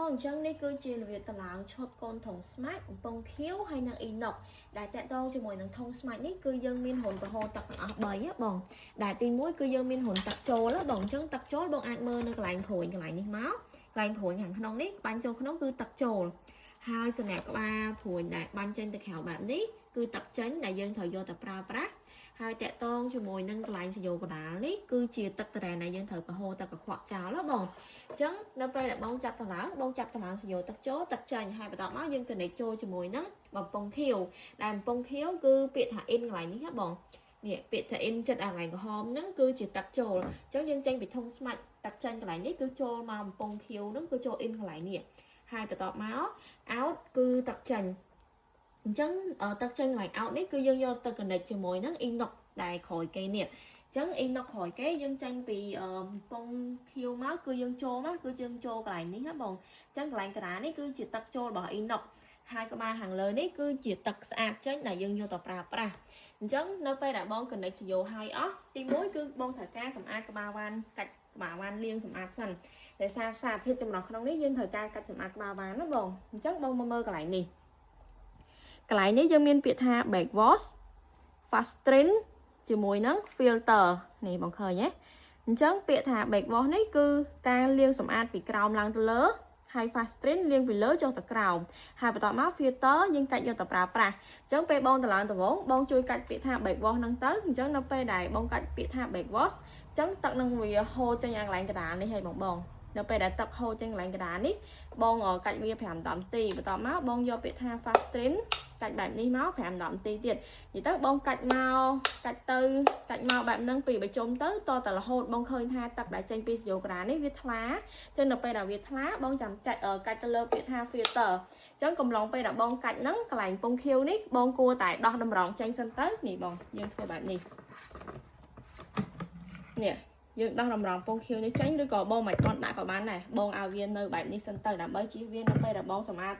បងចឹងនេះគឺជារបៀបតម្លើងឈុតកូនធុងស្មាច់កំប៉ុងខៀវហើយនឹងអ៊ីណុកដែលតាក់ទងជាមួយនឹងធុងស្មាច់នេះគឺយើងមានរន្ធរហូតទឹកទាំងអស់3ណាបងដែលទី1គឺយើងមានរន្ធទឹកចូលបងអញ្ចឹងទឹកចូលបងអាចមើលនៅកន្លែងព្រួយកន្លែងនេះមកកន្លែងព្រួយខាងក្នុងនេះបាញ់ចូលក្នុងគឺទឹកចូលហើយសម្រាប់ក្បាលព្រួយដែលបាញ់ចេញទៅក្រៅបែបនេះគឺទឹកចេញដែលយើងត្រូវយកទៅប្រើប្រាស់ហើយតាក់ទងជាមួយនឹងកន្លែងសយោកដាលនេះគឺជាទឹកត្រែនដែលយើងត្រូវប្រហូរទឹកកខ្វក់ចោលណាបងអញ្ចឹងនៅពេលដែលបងចាប់តម្លើងបងចាប់តម្លើងសយោទឹកចូលទឹកចេញហើយបន្ទាប់មកយើង connect ចូលជាមួយនឹងបំពង់ខៀវដែលបំពង់ខៀវគឺពាក្យថា in កន្លែងនេះណាបងនេះពាក្យថា in ចិត្តអាកន្លែងក្រហមហ្នឹងគឺជាទឹកចូលអញ្ចឹងយើងចេញពីធុងស្មាច់ទឹកចេញកន្លែងនេះគឺចូលមកបំពង់ខៀវហ្នឹងគឺចូល in កន្លែងនេះហើយបន្ទាប់មក out គឺទឹកចេញអញ្ចឹងទឹកចេញកន្លែង out នេះគឺយើងយកទៅ connect ជាមួយនឹង inox ដែលក្រោយគេនេះអញ្ចឹង inox ក្រោយគេយើងចេញពីបំពង់ខៀវមកគឺយើងចូលមកគឺយើងចូលកន្លែងនេះណាបងអញ្ចឹងកន្លែងកណ្ដាលនេះគឺជាទឹកចូលរបស់ inox ហើយក្បាលខាងលើនេះគឺជាទឹកស្អាតចេញដែលយើងយកទៅប្រើប្រាស់អញ្ចឹងនៅពេលដែលបង connect សយោហើយអស់ទី1គឺបងត្រូវការសម្អាតក្បាលវ៉ាន់កាច់ក្បាលវ៉ាន់លាងសម្អាតសិនដោយសារសារធាតុចម្រុះក្នុងនេះយើងត្រូវការកាច់សម្អាតក្បាលវ៉ាន់ណាបងអញ្ចឹងបងមកមើលកន្លែងនេះកន្លែងនេះយើងមានពាក្យថា back wash fast train ជាមួយនឹង filter នេះបងឃើញទេអញ្ចឹងពាក្យថា back wash នេះគឺការលាងសម្អាតពីក្រោមឡើងទៅលើហើយ fast train លាងពីលើចុះទៅក្រោមហើយបន្ទាប់មក filter យើងកាច់យកទៅប្រើប្រាស់អញ្ចឹងពេលបងទៅឡើងទៅបងជួយកាច់ពាក្យថា back wash ហ្នឹងទៅអញ្ចឹងនៅពេលដែលបងកាច់ពាក្យថា back wash អញ្ចឹងទឹកនឹងវាហូរចេញយ៉ាងកន្លែងកណ្ដាលនេះហើយបងនៅពេលដែលទឹកហូរចេញកន្លែងកណ្ដាលនេះបងកាច់វា5-10នាទីបន្ទាប់មកបងយកពាក្យថា fast train កាច់បែបនេះមក5-10នាទីទៀតនិយាយទៅបងកាច់មកកាច់ទៅកាច់មកបែបហ្នឹងពីបញ្ចុំទៅតតែរហូតបងឃើញថាទឹកដែលចេញពីសយោក្រានេះវាថ្លាចឹងនៅពេលដែលវាថ្លាបងចាំកាច់ទៅលើពាក្យថា filter ចឹងកំឡុងពេលដែលបងកាច់ហ្នឹងកន្លែងពងខៀវនេះបងគួរតែដោះតម្រងចេញសិនទៅនេះបងយើងធ្វើបែបនេះនេះយើងដោះតម្រងពងខៀវនេះចេញឬក៏បងមិនទាន់ដាក់ក៏បានដែរបងឲ្យវានៅបែបនេះសិនទៅដើម្បីជៀសវាងនៅពេលដែលបងសម្អាត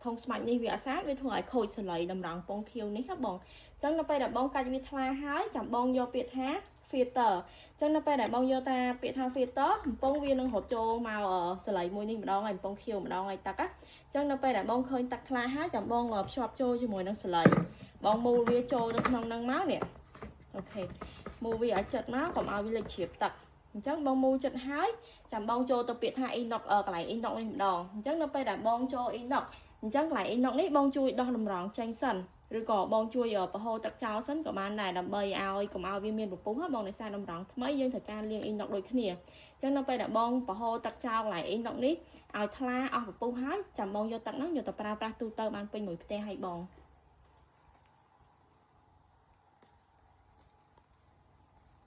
ធុងស្មាច់នេះវាអត់ស្អាតវាធ្វើឲ្យខូចសលៃតម្រងពងខៀវនេះណាបងអញ្ចឹងនៅពេលដែលបងកាច់វាថ្លាហើយចាំបងយកពាក្យថា filter អញ្ចឹងនៅពេលដែលបងយកតាពាក្យថា filter កំប៉ុងវានឹងរត់ចូលមកសលៃមួយនេះម្ដងហើយកំប៉ុងខៀវម្ដងហើយទឹកណាអញ្ចឹងនៅពេលដែលបងឃើញទឹកថ្លាហើយចាំបងភ្ជាប់ចូលជាមួយនឹងសលៃបងមូលវាចូលទៅក្នុងហ្នឹងមកនេះអូខេមូលវាឲ្យចិត្តមកកុំឲ្យវាលេចជ្រាបទឹកអញ្ចឹងបងមូលចិត្តហើយចាំបងចូលទៅពាក្យថា inox កន្លែង inox នេះម្ដងអញ្ចឹងនៅពេលដែលបងចូល inox អញ្ចឹងកន្លែង inox នេះបងជួយដោះតម្រងចេញសិនឬក៏បងជួយប្រហូរទឹកចោលសិនក៏បានដែរដើម្បីឲ្យកុំឲ្យវាមានពពុះបងដោយសារតម្រងថ្មីយើងត្រូវការលាង inox ដូចគ្នាអញ្ចឹងនៅពេលដែលបងប្រហូរទឹកចោលកន្លែង inox នេះឲ្យថ្លាអស់ពពុះហើយចាំបងយកទឹកហ្នឹងយកទៅប្រើប្រាស់ទូទៅបានពេញមួយផ្ទះឲ្យបង